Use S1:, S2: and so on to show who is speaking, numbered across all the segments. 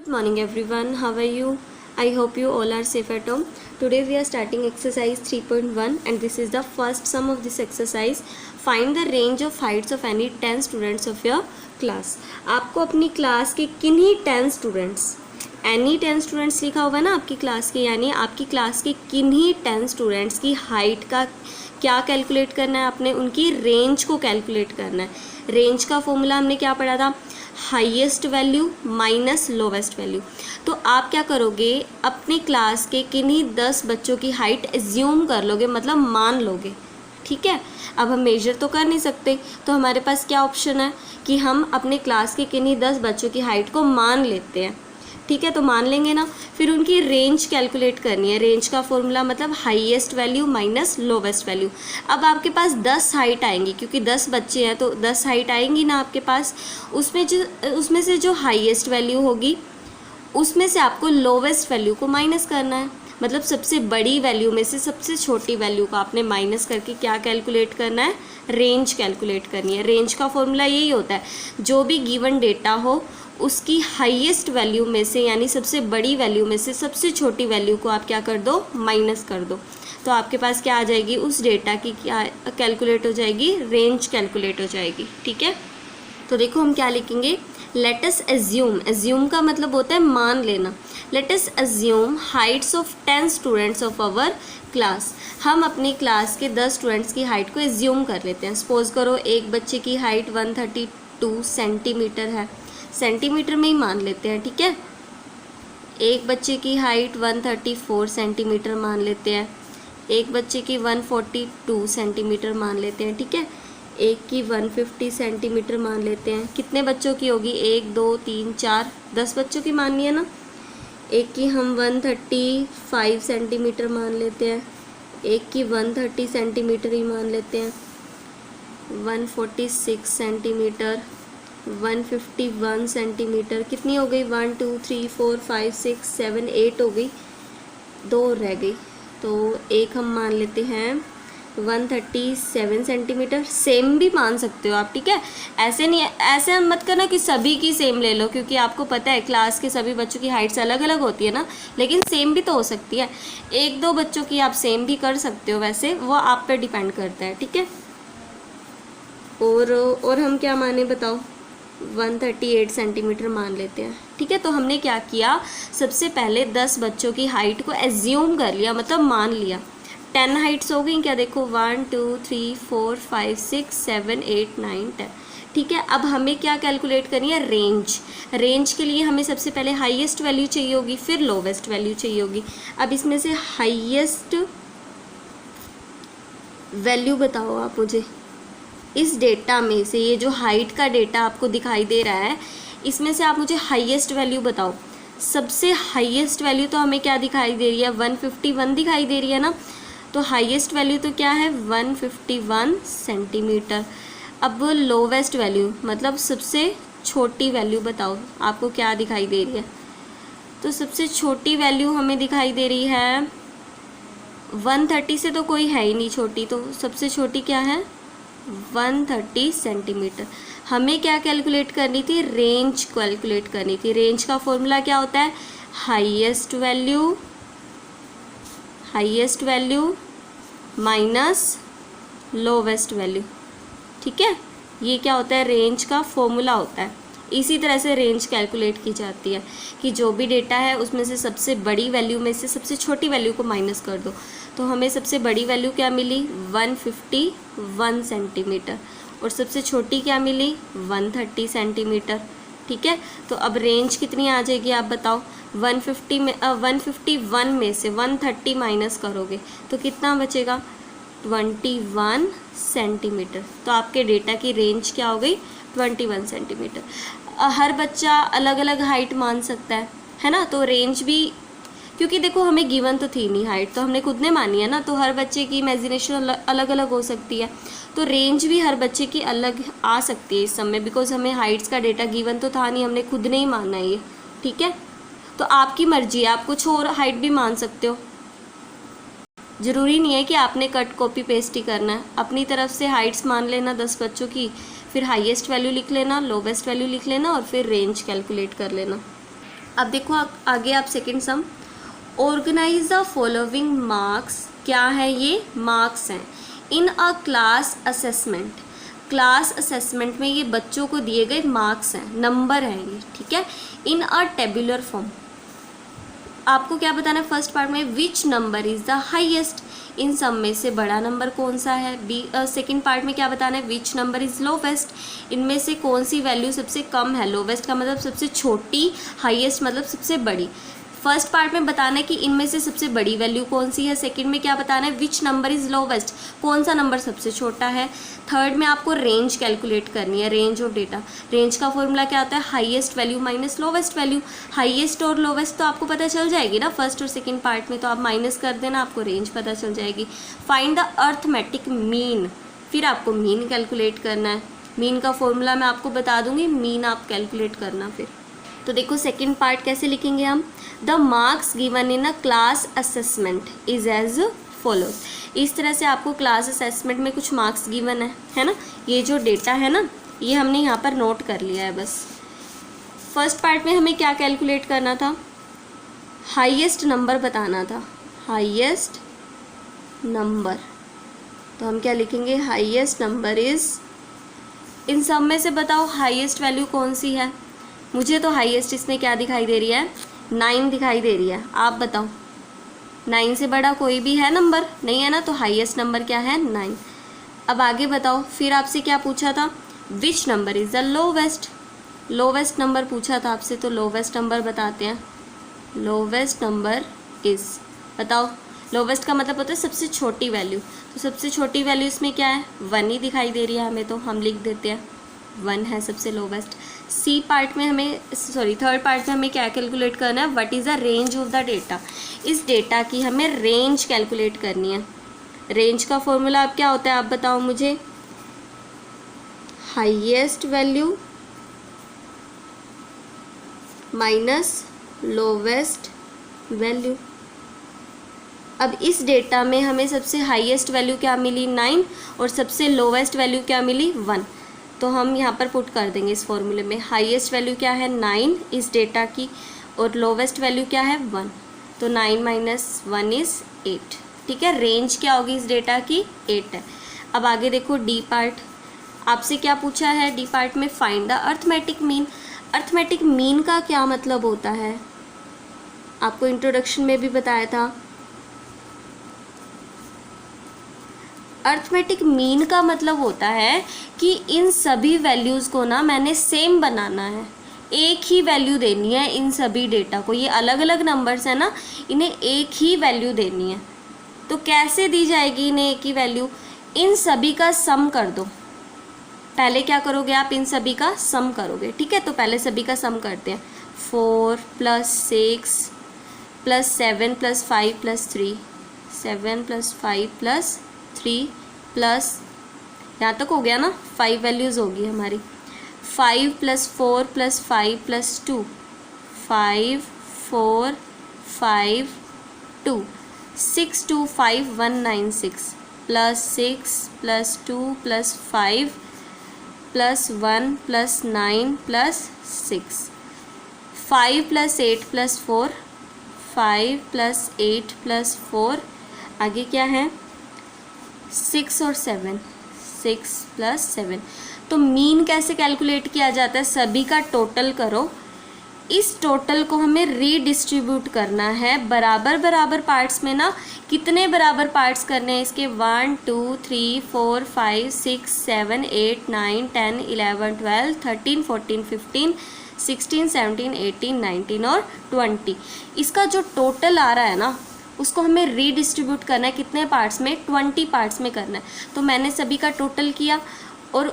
S1: Good morning everyone, how are you? I hope you all are safe at home. Today we are starting exercise 3.1 and this is the first sum of this exercise. Find the range of heights of any 10 students of your class. आपको अपनी class के किन्हीं 10 students, any 10 students लिखा होगा ना आपकी class के, यानी आपकी क्लास के किन्हीं 10 स्टूडेंट्स की हाइट का क्या कैलकुलेट करना है, आपने उनकी रेंज को कैलकुलेट करना है. रेंज का फॉर्मूला हमने क्या पढ़ा था, highest value minus lowest value. तो आप क्या करोगे, अपनी क्लास के किन्हीं 10 बच्चों की हाइट एज्यूम कर लोगे, मतलब मान लोगे. ठीक है, अब हम मेजर तो कर नहीं सकते, तो हमारे पास क्या ऑप्शन है कि हम अपने क्लास के किन्हीं 10 बच्चों की हाइट को मान लेते हैं. ठीक है, तो मान लेंगे ना, फिर उनकी रेंज कैलकुलेट करनी है. रेंज का फॉर्मूला मतलब highest value minus lowest value. अब आपके पास 10 हाइट आएंगी, क्योंकि 10 बच्चे हैं तो 10 हाइट आएंगी ना आपके पास. उसमें से जो हाईएस्ट वैल्यू होगी उसमें से आपको लोवेस्ट वैल्यू को माइनस करना है. मतलब सबसे बड़ी वैल्यू में से सबसे छोटी वैल्यू को आपने माइनस करके क्या कैलकुलेट करना है, रेंज कैलकुलेट करनी है. रेंज का फॉर्मूला यही होता है, जो भी गिवन डेटा हो उसकी हाईएस्ट वैल्यू में से, यानी सबसे बड़ी वैल्यू में से सबसे छोटी वैल्यू को आप क्या कर दो, माइनस कर दो. तो आपके पास क्या आ जाएगी, उस डेटा की क्या कैलकुलेट हो जाएगी, रेंज कैलकुलेट हो जाएगी. ठीक है, तो देखो हम क्या लिखेंगे, लेट अस एज्यूम. एज्यूम का मतलब होता है मान लेना. Let us assume heights of 10 students of our class. हम अपनी क्लास के 10 स्टूडेंट्स की हाइट को एज्यूम कर लेते हैं. सपोज करो एक बच्चे की हाइट 132 सेंटीमीटर है, सेंटीमीटर में ही मान लेते हैं. ठीक है, एक बच्चे की हाइट 134 सेंटीमीटर मान लेते हैं, एक बच्चे की 142 सेंटीमीटर मान लेते हैं. ठीक है, एक की 150 सेंटीमीटर मान लेते हैं. कितने बच्चों की होगी, 1 2 3 4 10 बच्चों की माननी है ना. एक की हम 135 सेंटीमीटर मान लेते हैं, एक की 130 सेंटीमीटर ही मान लेते हैं, 146 सेंटीमीटर, 151 सेंटीमीटर. कितनी हो गई, 1 2 3 4 5 6 7 8 हो गई, 2 रह गई. तो एक हम मान लेते हैं 137 सेंटीमीटर. सेम भी मान सकते हो आप. ठीक है, ऐसे नहीं, ऐसे मत करना कि सभी की सेम ले लो, क्योंकि आपको पता है क्लास के सभी बच्चों की हाइट्स अलग अलग होती है ना, लेकिन सेम भी तो हो सकती है. एक दो बच्चों की आप सेम भी कर सकते हो, वैसे वो आप पे डिपेंड करता है. ठीक है, और हम क्या माने बताओ, 138 सेंटीमीटर मान लेते हैं. ठीक है, तो हमने क्या किया, सबसे पहले 10 बच्चों की हाइट को एज्यूम कर लिया, मतलब मान लिया. 10 हाइट्स हो गई क्या, देखो 1 2 3 4 5 6 7 8 9 10. ठीक है, अब हमें क्या कैलकुलेट करनी है, रेंज. रेंज के लिए हमें सबसे पहले हाईएस्ट वैल्यू चाहिए होगी, फिर लोवेस्ट वैल्यू चाहिए होगी. अब इसमें से हाईएस्ट वैल्यू बताओ आप मुझे. इस डेटा में से, ये जो हाइट का डेटा आपको दिखाई दे रहा है, इसमें से आप मुझे हाईएस्ट वैल्यू बताओ. सबसे हाईएस्ट वैल्यू तो हमें क्या दिखाई दे रही है, 151 दिखाई दे रही है ना. तो हाईएस्ट वैल्यू तो क्या है, 151 सेंटीमीटर. अब लोवेस्ट वैल्यू मतलब सबसे छोटी वैल्यू बताओ, आपको क्या दिखाई दे रही है. तो सबसे छोटी वैल्यू हमें दिखाई दे रही है 130 से तो कोई है ही नहीं छोटी, तो सबसे छोटी क्या है, 130 सेंटीमीटर. हमें क्या कैलकुलेट करनी थी, रेंज कैलकुलेट करनी थी. रेंज का फॉर्मूला क्या होता है, highest value minus lowest value. ठीक है, ये क्या होता है, रेंज का फॉर्मूला होता है. इसी तरह से रेंज कैलकुलेट की जाती है कि जो भी डेटा है उसमें से सबसे बड़ी वैल्यू में से सबसे छोटी वैल्यू को माइनस कर दो. तो हमें सबसे बड़ी वैल्यू क्या मिली, 151 सेंटीमीटर, और सबसे छोटी क्या मिली, 130 सेंटीमीटर. ठीक है, तो अब रेंज कितनी आ जाएगी आप बताओ, 151 में से 130 माइनस करोगे तो कितना बचेगा, 21 सेंटीमीटर. तो आपके डेटा की रेंज क्या हो गई, 21 सेंटीमीटर. हर बच्चा अलग अलग हाइट मान सकता है ना. तो रेंज भी, क्योंकि देखो हमें गिवन तो थी नहीं हाइट, तो हमने खुद ने मानी है ना, तो हर बच्चे की इमेजिनेशन अलग अलग हो सकती है. तो रेंज भी हर बच्चे की अलग आ सकती है इस समय, बिकॉज हमें हाइट्स का डेटा गिवन तो था नहीं, हमने खुद ने ही माना है ये. ठीक है, तो आपकी मर्जी है, आप कुछ और हाइट भी मान सकते हो. ज़रूरी नहीं है कि आपने कट कॉपी पेस्ट ही करना है. अपनी तरफ से हाइट्स मान लेना 10 बच्चों की, फिर हाईएस्ट वैल्यू लिख लेना, लोवेस्ट वैल्यू लिख लेना और फिर रेंज कैलकुलेट कर लेना. अब देखो आगे आप second sum, organize the following marks, क्या है ये, मार्क्स हैं, in a class assessment, class assessment में ये बच्चों को दिए गए मार्क्स हैं, नंबर हैं ये, ठीक है, इन अ टेबुलर फॉर्म। आपको क्या बताना है फर्स्ट पार्ट में, which number is the highest, इन सब में से बड़ा नंबर कौन सा है। सेकंड पार्ट में क्या बताना है, विच नंबर इज लोवेस्ट, इनमें से कौन सी वैल्यू सबसे कम है, लोवेस्ट का मतलब सबसे छोटी, हाईएस्ट मतलब सबसे बड़ी। फर्स्ट पार्ट में बताना है कि इनमें से सबसे बड़ी वैल्यू कौन सी है। सेकंड में क्या बताना है, विच नंबर इज लोवेस्ट, कौन सा नंबर सबसे छोटा है। थर्ड में आपको रेंज कैलकुलेट करनी है, रेंज ऑफ डेटा। रेंज का फॉर्मूला क्या होता है, highest value minus lowest value. Highest और लोवेस्ट तो आपको पता चल जाएगी ना फर्स्ट और सेकंड पार्ट में, तो आप माइनस कर देना, आपको रेंज पता चल जाएगी। फाइंड द अर्थमेटिक मीन, फिर आपको मीन कैलकुलेट करना है। मीन का फॉर्मूला मैं आपको बता दूंगी, मीन आप कैलकुलेट करना फिर। तो देखो सेकंड पार्ट कैसे लिखेंगे हम, the marks given in a class assessment is as follows. इस तरह से आपको क्लास असेसमेंट में कुछ मार्क्स गिवन है ना, ये जो डेटा है ना ये हमने यहाँ पर नोट कर लिया है बस। फर्स्ट पार्ट में हमें क्या कैलकुलेट करना था, हाईएस्ट नंबर बताना था, हाईएस्ट नंबर। तो हम क्या लिखेंगे, हाईएस्ट नंबर इज, इन सब में से बताओ हाईएस्ट वैल्यू कौन सी है। मुझे तो हाईएस्ट इसमें क्या दिखाई दे रही है, 9 दिखाई दे रही है, आप बताओ 9 से बड़ा कोई भी है नंबर, नहीं है ना, तो हाईएस्ट नंबर क्या है, 9। अब आगे बताओ, फिर आपसे क्या पूछा था, which number is the lowest, lowest number पूछा था आपसे, तो लोवेस्ट नंबर बताते हैं। लोवेस्ट नंबर इज़, बताओ, लोवेस्ट का मतलब होता है सबसे छोटी वैल्यू, तो सबसे छोटी वैल्यू इसमें क्या है, 1 ही दिखाई दे रही है हमें, तो हम लिख देते हैं 1 है सबसे लोवेस्ट। सी पार्ट में हमें, सॉरी थर्ड पार्ट में हमें क्या कैलकुलेट करना है, what is the range of the data, इस डेटा की हमें रेंज कैलकुलेट करनी है। रेंज का फॉर्मूला अब क्या होता है, आप बताओ मुझे, highest value minus lowest value. अब इस डेटा में हमें सबसे हाईएस्ट वैल्यू क्या मिली, 9, और सबसे लोवेस्ट वैल्यू क्या मिली, 1। तो हम यहाँ पर पुट कर देंगे इस फॉर्मूले में, हाईएस्ट वैल्यू क्या है 9 इस डेटा की, और लोवेस्ट वैल्यू क्या है 1, तो 9 माइनस 1 इज़ 8, ठीक है। रेंज क्या होगी इस डेटा की, 8 है। अब आगे देखो डी पार्ट, आपसे क्या पूछा है डी पार्ट में, find the arithmetic mean. Arithmetic mean का क्या मतलब होता है, आपको इंट्रोडक्शन में भी बताया था। अर्थमेटिक मीन का मतलब होता है कि इन सभी वैल्यूज़ को ना मैंने सेम बनाना है, एक ही वैल्यू देनी है इन सभी डेटा को। ये अलग अलग नंबर्स हैं ना, इन्हें एक ही वैल्यू देनी है। तो कैसे दी जाएगी इन्हें एक ही वैल्यू, इन सभी का सम कर दो। पहले क्या करोगे आप, इन सभी का सम करोगे, ठीक है। तो पहले सभी का सम करते हैं, 4 + 6 + 7 + 5 + 3, 7 + 5 + 3 प्लस, यहाँ तक हो गया ना, 5 वैल्यूज़ होगी हमारी, 5 + 4 + 5 + 2, 5 4 5 2, 6 2 5 196 + 6 + 2 + 5 + 1 + 9 + 6, 5 + 8 + 4, 5 + 8 + 4, आगे क्या है 6 और 7, 6 + 7। तो मीन कैसे कैलकुलेट किया जाता है, सभी का टोटल करो, इस टोटल को हमें रीडिस्ट्रीब्यूट करना है बराबर बराबर पार्ट्स में ना। कितने बराबर पार्ट्स करने हैं इसके, 1 2 3 4 5 6 7 8 9 10 11 12 13 14 15 16 17 18 19 और 20। इसका जो टोटल आ रहा है ना उसको हमें रीडिस्ट्रीब्यूट करना है, कितने पार्ट्स में, 20 पार्ट्स में करना है। तो मैंने सभी का टोटल किया और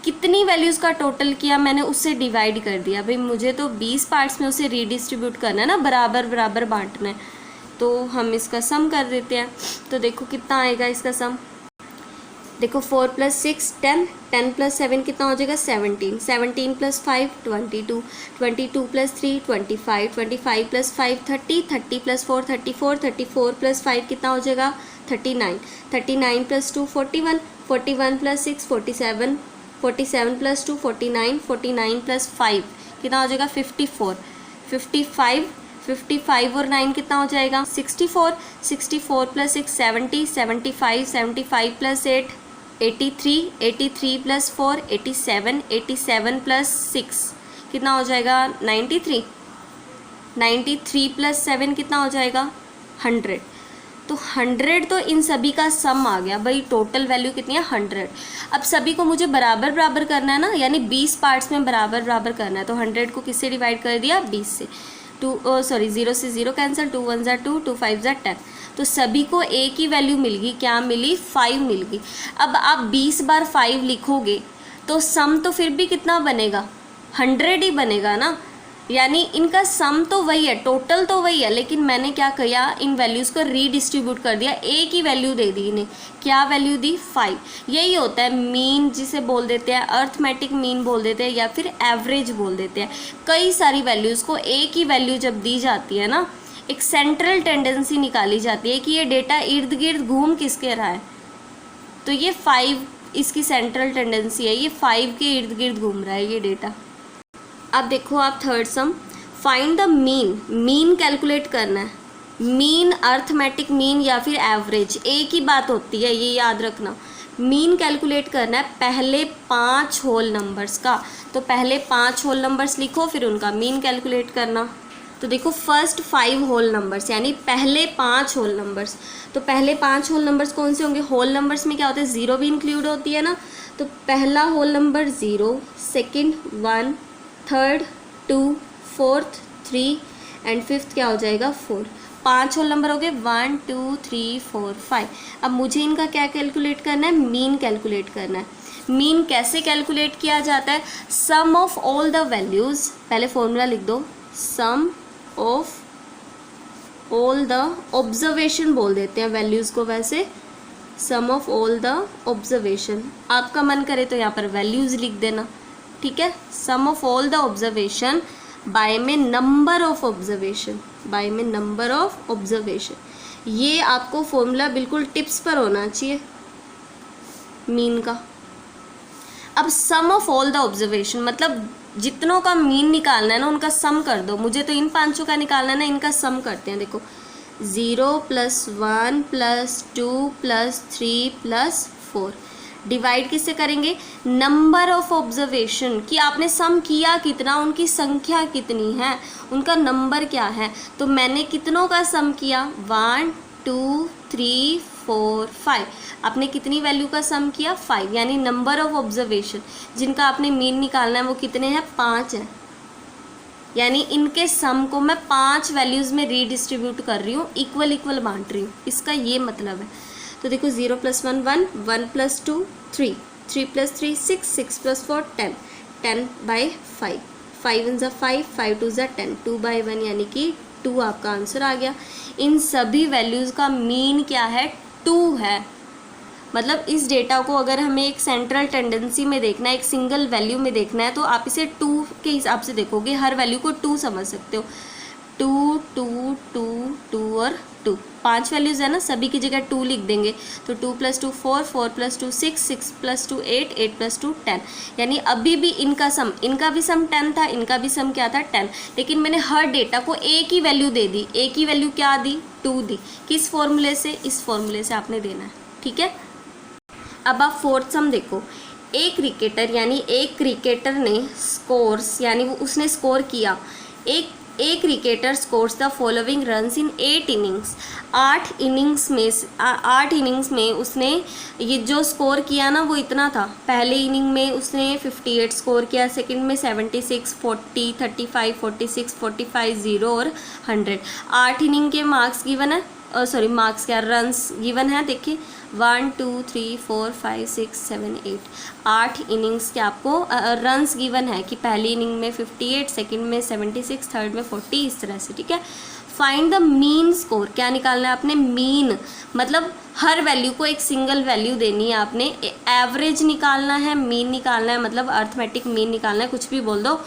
S1: कितनी वैल्यूज़ का टोटल किया मैंने उससे डिवाइड कर दिया। भाई मुझे तो 20 पार्ट्स में उसे रीडिस्ट्रीब्यूट करना है ना, बराबर बराबर बांटना है, तो हम इसका सम कर देते हैं। तो देखो कितना आएगा इसका सम, देखो 4 + 6 10, 10 + 7 कितना हो जाएगा 17, 17 + 5 22, 22 + 3 25, 25 + 5 30, 30 + 4 34, 34 + 5 कितना हो जाएगा 39, 39 + 2 41, 41 + 6 47, 47 + 2 49, 49 + 5 कितना हो जाएगा 54, 55, 55 और 9 कितना हो जाएगा 64, 64 प्लस 6 70, 75, 75 प्लस 8 83, 83 प्लस 4 87, 87 प्लस 6 कितना हो जाएगा 93, 93 प्लस 7 कितना हो जाएगा 100। तो 100 तो इन सभी का सम आ गया भाई, टोटल वैल्यू कितनी है 100। अब सभी को मुझे बराबर बराबर करना है ना, यानी 20 पार्ट्स में बराबर बराबर करना है। तो 100 को किससे डिवाइड कर दिया 20 से, 0 से 0 कैंसिल, 2 1 ज़ा 2, 2 5 ज़ा 10। तो सभी को एक ही वैल्यू मिल गई, क्या मिली 5 मिल गई। अब आप 20 बार 5 लिखोगे तो सम तो फिर भी कितना बनेगा 100 ही बनेगा ना, यानी इनका सम तो वही है, टोटल तो वही है, लेकिन मैंने क्या किया इन वैल्यूज़ को रीडिस्ट्रीब्यूट कर दिया, एक ही वैल्यू दे दी इन्हें। क्या वैल्यू दी 5। यही होता है मीन, जिसे बोल देते हैं अर्थमेटिक मीन बोल देते हैं, या फिर एवरेज बोल देते हैं। कई सारी वैल्यूज़ को एक ही वैल्यू जब दी जाती है ना, एक सेंट्रल टेंडेंसी निकाली जाती है कि ये डेटा इर्द गिर्द घूम किसके रहा है, तो ये 5 इसकी सेंट्रल टेंडेंसी है, ये 5 के इर्द गिर्द घूम रहा है ये डेटा। अब देखो आप third some, find the mean. Mean calculate करना है, मीन अर्थमेटिक मीन या फिर एवरेज एक ही बात होती है, ये याद रखना। मीन कैलकुलेट करना है पहले 5 होल नंबर्स का, तो पहले 5 होल नंबर्स लिखो फिर उनका मीन कैलकुलेट करना। तो देखो फर्स्ट 5 होल नंबर्स यानी पहले 5 होल नंबर्स, तो पहले 5 होल नंबर्स कौन से होंगे, होल नंबर्स में क्या होता है 0 भी इंक्लूड होती है ना, तो पहला whole number 0, second 1, third 2, fourth 3 and fifth क्या हो जाएगा 4। 5 होल नंबर हो गए 1 2 3 4 5। अब मुझे इनका क्या कैलकुलेट करना है, मीन कैलकुलेट करना है। मीन कैसे कैलकुलेट किया जाता है, sum of all the values, पहले फॉर्मूला लिख दो, सम ऑफ ऑल द ऑब्जर्वेशन बोल देते हैं वैल्यूज़ को, वैसे सम ऑफ ऑल द ऑब्जर्वेशन, आपका मन करे तो यहाँ पर वैल्यूज़ लिख देना, ठीक है। Sum of all the observation by में नंबर ऑफ ऑब्जर्वेशन, बाय में नंबर ऑफ ऑब्जर्वेशन, ये आपको फॉर्मूला बिल्कुल टिप्स पर होना चाहिए मीन का। अब सम ऑफ ऑल द ऑब्जर्वेशन मतलब जितनों का मीन निकालना है ना उनका सम कर दो। मुझे तो इन 5 का निकालना है ना, इनका सम करते हैं। देखो 0 + 1 + 2 + 3 + 4, डिवाइड किससे करेंगे, नंबर ऑफ ऑब्जर्वेशन कि आपने सम किया कितना, उनकी संख्या कितनी है, उनका नंबर क्या है। तो मैंने कितनों का सम किया 1 2 3 4 5, आपने कितनी वैल्यू का सम किया 5, यानी नंबर ऑफ ऑब्जर्वेशन जिनका आपने मीन निकालना है वो कितने हैं 5 हैं, यानी इनके सम को मैं 5 वैल्यूज़ में रीडिस्ट्रीब्यूट कर रही हूँ, इक्वल इक्वल बांट रही हूँ, इसका ये मतलब है। तो देखो 0 + 1 1, 1 + 2 3, 3 + 3 6, 6 + 4 10, 10/5, 5 1 ज़ा 5, 5 2 ज़ा 10, 2/1 यानी कि 2 आपका आंसर आ गया। इन सभी वैल्यूज़ का मीन क्या है 2 है। मतलब इस डेटा को अगर हमें एक सेंट्रल टेंडेंसी में देखना है, एक सिंगल वैल्यू में देखना है, तो आप इसे 2 के हिसाब से देखोगे, हर वैल्यू को 2 समझ सकते हो। 2 2 2 2 और 2, 5 वैल्यूज़ है ना, सभी की जगह 2 लिख देंगे। तो 2 + 2 4, 4 + 2 6, 6 + 2 8, 8 + 2 10, यानी अभी भी इनका सम, इनका भी सम 10 था, इनका भी सम क्या था 10, लेकिन मैंने हर डेटा को एक ही वैल्यू दे दी। एक ही वैल्यू क्या दी 2 दी। किस फॉर्मूले से, इस फॉर्मूले से आपने देना है, ठीक है। अब आप फोर्थ सम देखो, एक क्रिकेटर यानी एक क्रिकेटर ने स्कोर्स यानी वो उसने स्कोर किया, एक cricketer scores the following runs in 8 innings, 8 innings में उसने ये जो स्कोर किया ना वो इतना था। पहले इनिंग में उसने 58 स्कोर किया, सेकंड में 76, 40, 35, 46, 45, 0 और 100। 8 इनिंग के मार्क्स गिवन है, मार्क्स क्या, रन्स गिवन है। देखिए 1 2 3 4 5 6 7 8, 8 इनिंग्स के आपको रन्स गिवन है कि पहली इनिंग में 58, सेकंड में 76, थर्ड में 40, इस तरह से, ठीक है। फाइंड द मीन स्कोर, क्या निकालना है आपने, मीन मतलब हर वैल्यू को एक सिंगल वैल्यू देनी है आपने। एवरेज निकालना है, मीन निकालना है, मतलब अर्थमेटिक मीन निकालना है, कुछ भी बोल दो,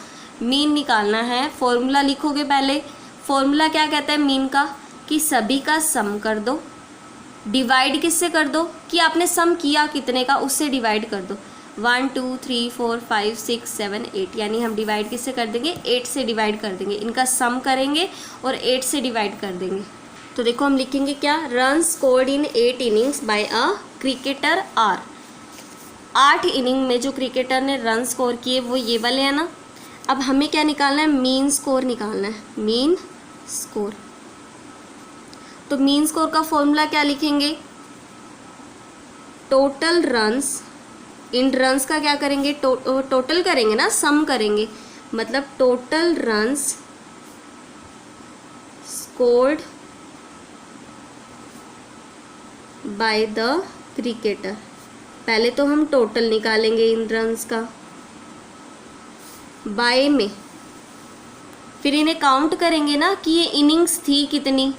S1: मीन निकालना है। फॉर्मूला लिखोगे पहले, फॉर्मूला क्या कहता है मीन का, कि सभी का सम कर दो, डिवाइड किससे कर दो, कि आपने सम किया कितने का उससे डिवाइड कर दो। 1 2 3 4 5 6 7 8, यानी हम डिवाइड किससे कर देंगे, 8 से डिवाइड कर देंगे, इनका सम करेंगे और 8 से डिवाइड कर देंगे। तो देखो हम लिखेंगे क्या, run scored in 8 innings by a cricketer आर। 8 इनिंग में जो क्रिकेटर ने रन स्कोर किए वो ये वाले हैं ना। अब हमें क्या निकालना है, मीन स्कोर निकालना है, मीन स्कोर। तो मीन स्कोर का फॉर्मूला क्या लिखेंगे, टोटल रन्स, इन रन्स का क्या करेंगे, टोटल करेंगे ना, सम करेंगे, मतलब total runs scored by the cricketer. पहले तो हम टोटल निकालेंगे इन रन्स का, बाय में फिर इन्हें काउंट करेंगे ना कि ये इनिंग्स थी कितनी,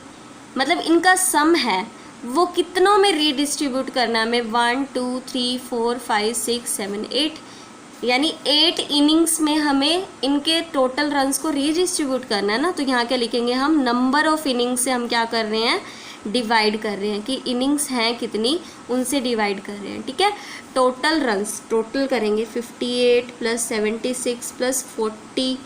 S1: मतलब इनका सम है वो कितनों में रीडिस्ट्रीब्यूट करना है हमें, 1 2 3 4 5 6 7 8, यानी 8 इनिंग्स में हमें इनके टोटल रन्स को रीडिस्ट्रीब्यूट करना है ना। तो यहाँ क्या लिखेंगे हम, नंबर ऑफ इनिंग्स से हम क्या कर रहे हैं, डिवाइड कर रहे हैं कि इनिंग्स हैं कितनी, उनसे डिवाइड कर रहे हैं। ठीक है, टोटल रन्स टोटल करेंगे 58 plus 76 plus 40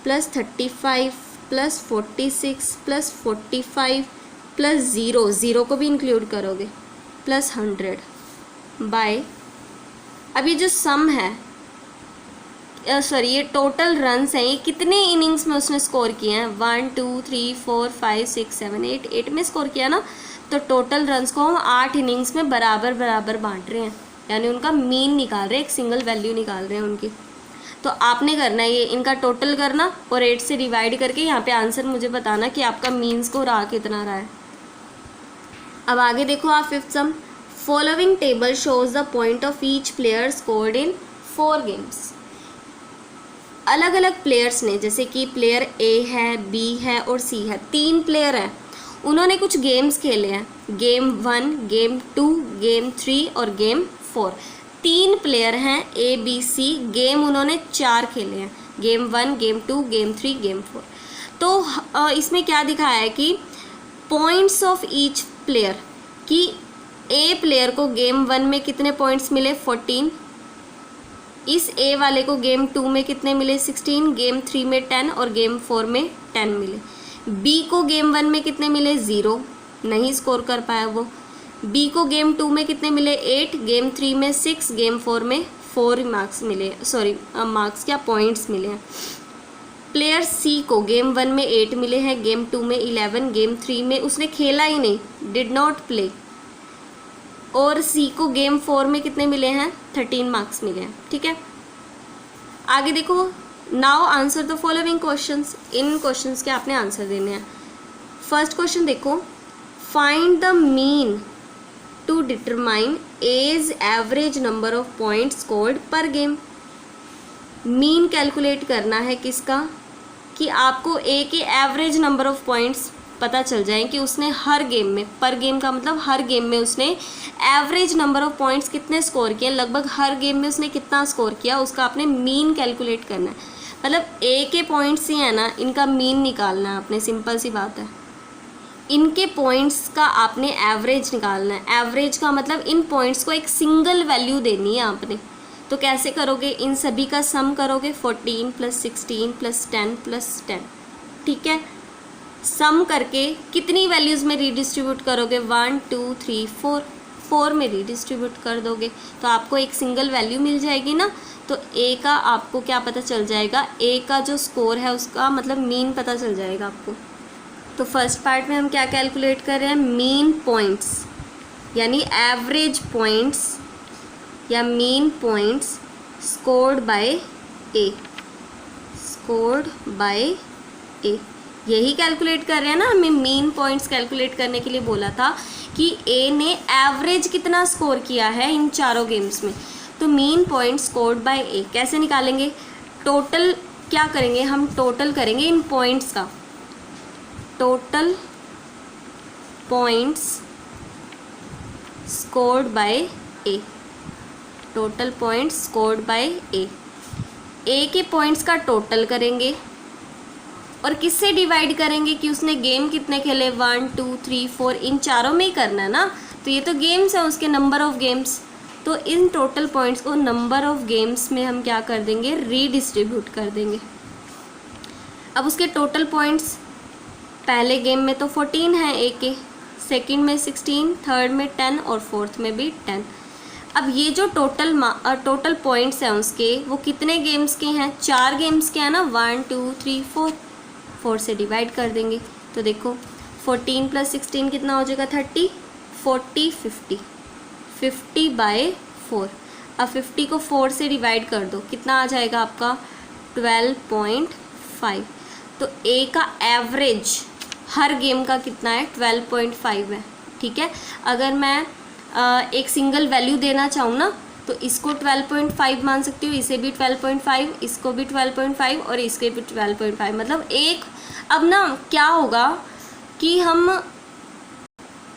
S1: plus 35 plus 46 plus 45 plus 0 को भी इंक्लूड करोगे, प्लस 100 बाय, अब ये जो सम है, सॉरी ये टोटल रन्स हैं, ये कितने इनिंग्स में उसने स्कोर किए हैं, 1 2 3 4 5 6 7 8, 8 में स्कोर किया ना। तो टोटल रन्स को हम 8 इनिंग्स में बराबर बराबर बांट रहे हैं, यानी उनका मीन निकाल रहे हैं, एक सिंगल वैल्यू निकाल रहे हैं उनकी। तो आपने करना है ये, इनका टोटल करना और 8 से डिवाइड करके यहाँ पे आंसर मुझे बताना कि आपका मीन स्कोर आ कितना रहा है। अब आगे देखो आप fifth some, following table shows the point of each player scored in 4 games. अलग अलग प्लेयर्स ने, जैसे कि प्लेयर ए है, बी है और सी है, 3 प्लेयर हैं, उन्होंने कुछ गेम्स खेले हैं, गेम 1, गेम 2, गेम 3 और गेम 4। 3 प्लेयर हैं ए बी सी, गेम उन्होंने 4 खेले हैं, गेम 1, गेम 2, गेम 3, गेम 4। तो इसमें क्या दिखाया है कि पॉइंट्स ऑफ ईच प्लेयर, कि ए प्लेयर को गेम 1 में कितने पॉइंट्स मिले, 14, इस ए वाले को गेम 2 में कितने मिले, 16, गेम 3 में 10 और गेम 4 में 10 मिले। बी को गेम 1 में कितने मिले, 0, नहीं स्कोर कर पाया वो। बी को गेम 2 में कितने मिले, 8, गेम 3 में 6, गेम 4 में 4 मार्क्स मिले, सॉरी मार्क्स क्या, पॉइंट्स मिले हैं। प्लेयर सी को गेम 1 में 8 मिले हैं, गेम 2 में 11, गेम 3 में उसने खेला ही नहीं, डिड नॉट प्ले, और सी को गेम 4 में कितने मिले हैं, 13 मार्क्स मिले हैं। ठीक है, आगे देखो, now answer the following questions, इन क्वेश्चंस के आपने आंसर देने हैं। फर्स्ट क्वेश्चन देखो, find the mean to determine as average number of points scored per game. Mean calculate करना है किसका, कि आपको ए के एवरेज नंबर ऑफ पॉइंट्स पता चल जाए कि उसने हर गेम में, पर गेम का मतलब हर गेम में उसने एवरेज नंबर ऑफ पॉइंट्स कितने स्कोर किए, लगभग हर गेम में उसने कितना स्कोर किया, उसका आपने मीन कैलकुलेट करना है। मतलब ए के पॉइंट्स ही है ना, इनका मीन निकालना है आपने, सिंपल सी बात है। इनके पॉइंट्स का आपने एवरेज निकालना है। एवरेज का मतलब इन पॉइंट्स को एक सिंगल वैल्यू देनी है आपने। तो कैसे करोगे, इन सभी का सम करोगे, 14 प्लस 16 प्लस 10 प्लस 10। ठीक है, सम करके कितनी वैल्यूज़ में रीडिस्ट्रीब्यूट करोगे, 1 2 3 4 में रीडिस्ट्रीब्यूट कर दोगे तो आपको एक सिंगल वैल्यू मिल जाएगी ना। तो ए का आपको क्या पता चल जाएगा, ए का जो स्कोर है उसका मतलब मीन पता चल जाएगा आपको। तो फर्स्ट पार्ट में हम क्या कैलकुलेट कर रहे हैं, मीन पॉइंट्स, यानी एवरेज पॉइंट्स या mean points scored by A, scored by A, यही कैलकुलेट कर रहे हैं ना। हमें मीन पॉइंट्स कैलकुलेट करने के लिए बोला था कि ए ने एवरेज कितना स्कोर किया है इन चारों गेम्स में। तो mean points scored by A कैसे निकालेंगे, टोटल क्या करेंगे हम, टोटल करेंगे इन पॉइंट्स का, total points scored by A, total points scored by A के पॉइंट्स का टोटल करेंगे और किससे डिवाइड करेंगे कि उसने गेम कितने खेले, 1 2 3 4, इन चारों में ही करना है ना। तो ये तो गेम्स है, उसके नंबर ऑफ गेम्स, तो इन टोटल पॉइंट्स को नंबर ऑफ गेम्स में हम क्या कर देंगे, रीडिस्ट्रीब्यूट कर देंगे। अब उसके टोटल पॉइंट्स पहले गेम में तो 14 हैं ए के, सेकंड में 16, थर्ड में 10 और फोर्थ में भी 10। अब ये जो टोटल पॉइंट्स हैं उसके, वो कितने गेम्स के हैं, 4 गेम्स के हैं ना, 1 2 3 4, 4 से डिवाइड कर देंगे। तो देखो 14 + 16 कितना हो जाएगा, 30, 40 50, 50 बाय 4। अब 50 को 4 से डिवाइड कर दो, कितना आ जाएगा आपका, 12.5। तो ए का एवरेज हर गेम का कितना है, 12.5 है। ठीक है, अगर मैं एक सिंगल वैल्यू देना चाहूँ ना, तो इसको 12.5 मान सकती हूँ, इसे भी 12.5, इसको भी 12.5 और इसके भी 12.5। मतलब एक, अब ना क्या होगा कि हम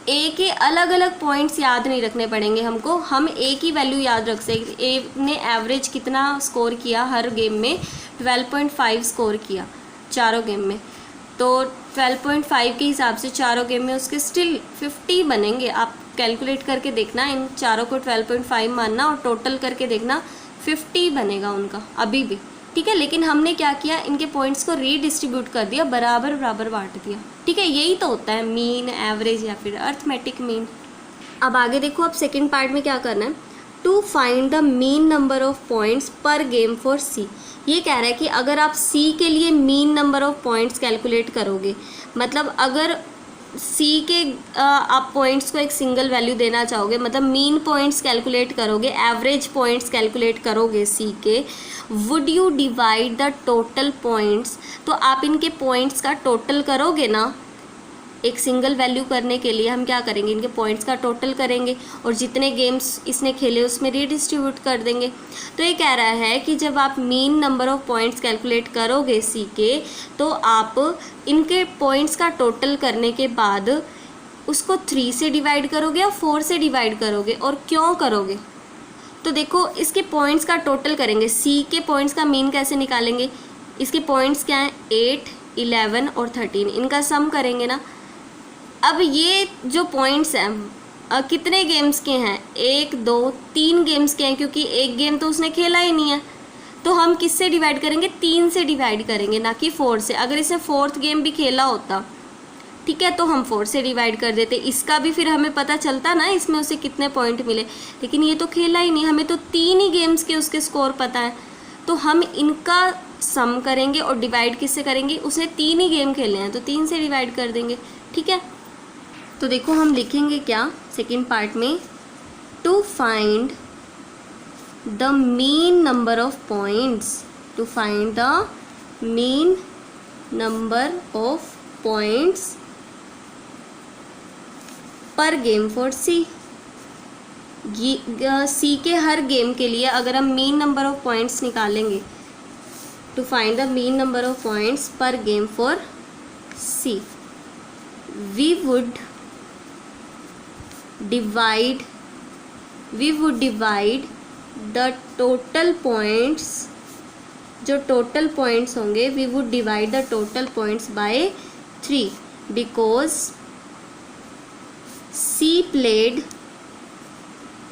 S1: ए के अलग अलग पॉइंट्स याद नहीं रखने पड़ेंगे हमको, हम ए की वैल्यू याद रख सकते। ए ने एवरेज कितना स्कोर किया हर गेम में, 12.5 स्कोर किया चारों गेम में। तो 12.5 के हिसाब से चारों गेम में उसके स्टिल 50 बनेंगे। आप कैलकुलेट करके देखना, इन चारों को 12.5 मानना और टोटल करके देखना, 50 बनेगा उनका अभी भी। ठीक है, लेकिन हमने क्या किया, इनके पॉइंट्स को रीडिस्ट्रीब्यूट कर दिया, बराबर बराबर बांट दिया। ठीक है, यही तो होता है मीन, एवरेज या फिर अर्थमेटिक मीन। अब आगे देखो, अब सेकेंड पार्ट में क्या करना है, to find the mean number of points per game for C. ये कह रहा है कि अगर आप सी के लिए mean number of points calculate करोगे, मतलब अगर सी के आप पॉइंट्स को एक सिंगल वैल्यू देना चाहोगे, मतलब मीन पॉइंट्स कैलकुलेट करोगे, एवरेज पॉइंट्स कैलकुलेट करोगे सी के, would you divide the total points. तो आप इनके पॉइंट्स का टोटल करोगे ना, एक सिंगल वैल्यू करने के लिए हम क्या करेंगे, इनके पॉइंट्स का टोटल करेंगे और जितने गेम्स इसने खेले उसमें रीडिस्ट्रीब्यूट कर देंगे। तो ये कह रहा है कि जब आप mean number of points calculate करोगे सी के, तो आप इनके पॉइंट्स का टोटल करने के बाद उसको 3 से डिवाइड करोगे या 4 से डिवाइड करोगे, और क्यों करोगे। तो देखो, इसके पॉइंट्स का टोटल करेंगे, सी के पॉइंट्स का मीन कैसे निकालेंगे, इसके पॉइंट्स क्या हैं, 8, 11 और 13, इनका सम करेंगे ना। अब ये जो पॉइंट्स हैं कितने गेम्स के हैं, 1 2 3 गेम्स के हैं, क्योंकि एक गेम तो उसने खेला ही नहीं है। तो हम किससे डिवाइड करेंगे, 3 से डिवाइड करेंगे, ना कि 4 से। अगर इसने 4th गेम भी खेला होता, ठीक है, तो हम 4 से डिवाइड कर देते, इसका भी फिर हमें पता चलता ना इसमें उसे कितने पॉइंट मिले। लेकिन ये तो खेला ही नहीं, हमें तो 3 ही गेम्स के उसके स्कोर पता है। तो हम इनका सम करेंगे और डिवाइड किससे करेंगे, उसने 3 ही गेम खेले हैं तो 3 से डिवाइड कर देंगे। ठीक है, तो देखो हम लिखेंगे क्या सेकेंड पार्ट में, to find the mean number of points, to find the mean number of points per game for C. C के हर गेम के लिए अगर हम मीन नंबर ऑफ पॉइंट्स निकालेंगे, to find the mean number of points per game for C, we would divide the total points, जो total points होंगे, we would divide the total points by 3 because C played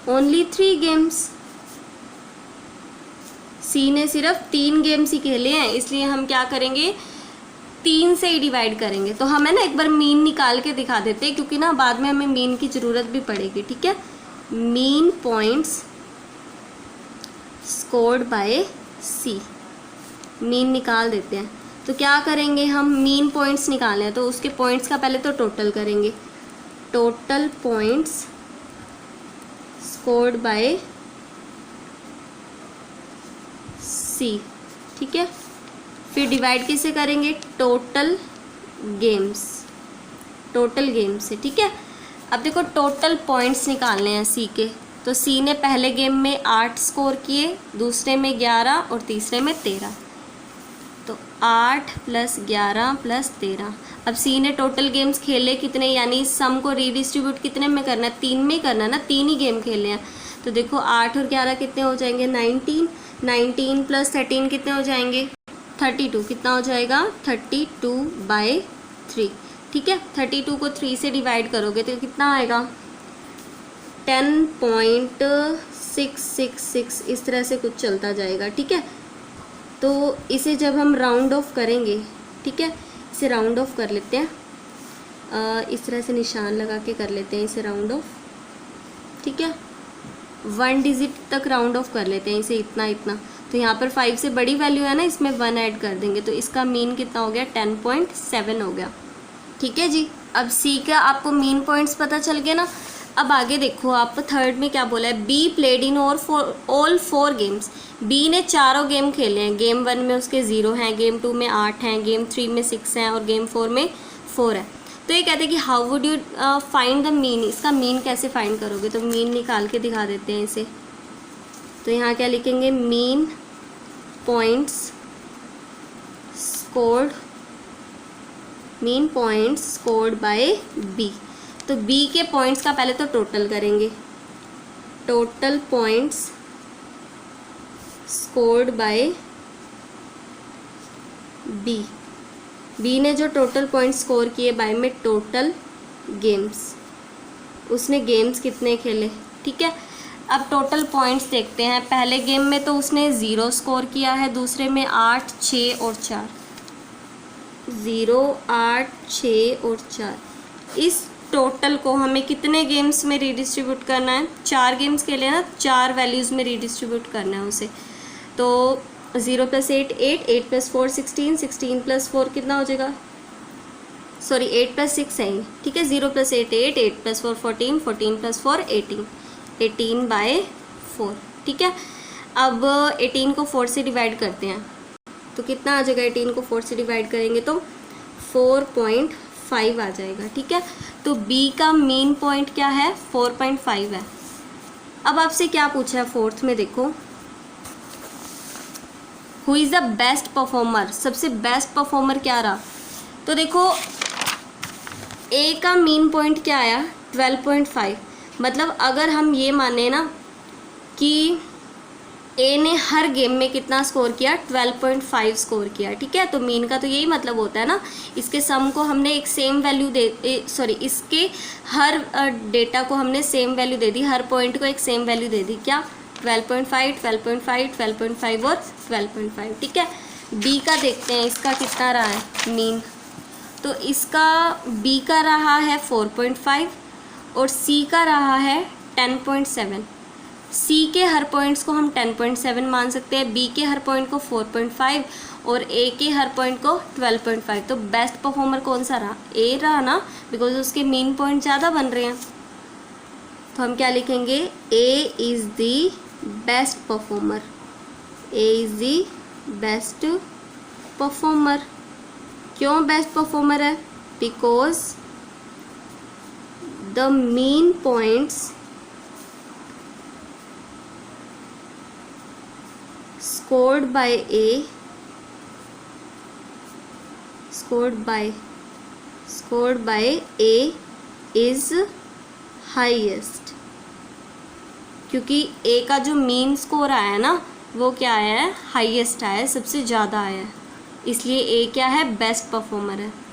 S1: only 3 games। C ने सिर्फ 3 games ही खेले हैं, इसलिए हम क्या करेंगे, 3 से ही डिवाइड करेंगे। तो हमें ना एक बार मीन निकाल के दिखा देते हैं, क्योंकि ना बाद में हमें मीन की ज़रूरत भी पड़ेगी। ठीक है, mean points scored by C, mean निकाल देते हैं। तो क्या करेंगे, हम मीन पॉइंट्स निकालें हैं तो उसके पॉइंट्स का पहले तो टोटल करेंगे, टोटल पॉइंट्स स्कोर्ड बाय सी। ठीक है, फिर डिवाइड किससे करेंगे, टोटल गेम्स से। ठीक है, अब देखो टोटल पॉइंट्स निकालने हैं सी के। तो सी ने पहले गेम में 8 स्कोर किए, दूसरे में 11 और तीसरे में 13। तो 8 + 11 + 13। अब सी ने टोटल गेम्स खेले कितने, यानी सम को रीडिस्ट्रीब्यूट कितने में करना है, 3 में करना है ना, 3 ही गेम खेले हैं। तो देखो 8 और 11 कितने हो जाएंगे, 19, 19 + 13 कितने हो जाएंगे, 32। कितना हो जाएगा, 32/3। ठीक है, 32 को 3 से डिवाइड करोगे तो कितना आएगा, 10.666 इस तरह से कुछ चलता जाएगा, ठीक है। तो इसे जब हम राउंड ऑफ करेंगे, ठीक है, इसे राउंड ऑफ कर लेते हैं, इस तरह से निशान लगा के कर लेते हैं इसे राउंड ऑफ, ठीक है। 1 डिजिट तक राउंड ऑफ कर लेते हैं इसे, इतना इतना। तो यहाँ पर 5 से बड़ी वैल्यू है ना, इसमें 1 ऐड कर देंगे, तो इसका मीन कितना हो गया, 10.7 हो गया, ठीक है जी। अब सी का आपको मीन पॉइंट्स पता चल गया ना। अब आगे देखो, आप थर्ड में क्या बोला है, B played in all 4 games. B ने चारों गेम खेले हैं। गेम 1 में उसके 0 हैं, गेम 2 में 8 हैं, गेम 3 में 6 हैं और गेम 4 में 4 है। तो ये कहते हैं कि how would you find the mean, इसका मीन कैसे फाइंड करोगे। तो मीन निकाल के दिखा देते हैं इसे। तो यहाँ क्या लिखेंगे, mean points scored, mean points scored by B. तो बी के पॉइंट्स का पहले तो टोटल करेंगे, total points scored by B. B ने जो टोटल पॉइंट्स स्कोर किए बाय में टोटल गेम्स, उसने गेम्स कितने खेले, ठीक है। अब टोटल पॉइंट्स देखते हैं। पहले गेम में तो उसने 0 स्कोर किया है, दूसरे में 8, 6 और 4, 0, 8, 6 और 4। इस टोटल को हमें कितने गेम्स में रीडिस्ट्रीब्यूट करना है, 4 गेम्स के लिए ना, 4 वैल्यूज़ में रीडिस्ट्रीब्यूट करना है उसे। तो 0 + 8 8, 8 + 4 16, 16 + 4 कितना हो जाएगा, सॉरी 8 + 6 है ये, ठीक है। 0 + 8 8, 8 + 4 14, 14 + 4 18, 18/4, ठीक है। अब 18 को 4 से डिवाइड करते हैं, तो कितना आ जाएगा, 18 को 4 से डिवाइड करेंगे तो 4.5 आ जाएगा, ठीक है। तो बी का मीन पॉइंट क्या है, 4.5 है। अब आपसे क्या पूछा है फोर्थ में, देखो, who is the best performer, सबसे बेस्ट परफॉर्मर क्या रहा। तो देखो ए का मीन पॉइंट क्या आया, 12.5। मतलब अगर हम ये माने ना कि ए ने हर गेम में कितना स्कोर किया, 12.5 स्कोर किया, ठीक है। तो मीन का तो यही मतलब होता है ना, इसके सम को हमने एक सेम वैल्यू इसके हर डेटा को हमने सेम वैल्यू दे दी, हर पॉइंट को एक सेम वैल्यू दे दी, क्या, 12.5 12.5 12.5 और 12.5, ठीक है। बी का देखते हैं, इसका कितना रहा है मीन। तो इसका बी का रहा है 4.5 और सी का रहा है 10.7। सी के हर पॉइंट्स को हम 10.7 मान सकते हैं, बी के हर पॉइंट को 4.5 और ए के हर पॉइंट को 12.5। तो बेस्ट परफॉर्मर कौन सा रहा, ए रहा ना, बिकॉज उसके मीन पॉइंट ज़्यादा बन रहे हैं। तो हम क्या लिखेंगे, A is the best performer, A is the best performer. क्यों बेस्ट परफॉर्मर है, because the mean points scored by A is highest, क्योंकि A का जो मीन स्कोर आया है ना, वो क्या आया है, हाईएस्ट आया है, सबसे ज़्यादा आया है, इसलिए A क्या है, बेस्ट परफॉर्मर है।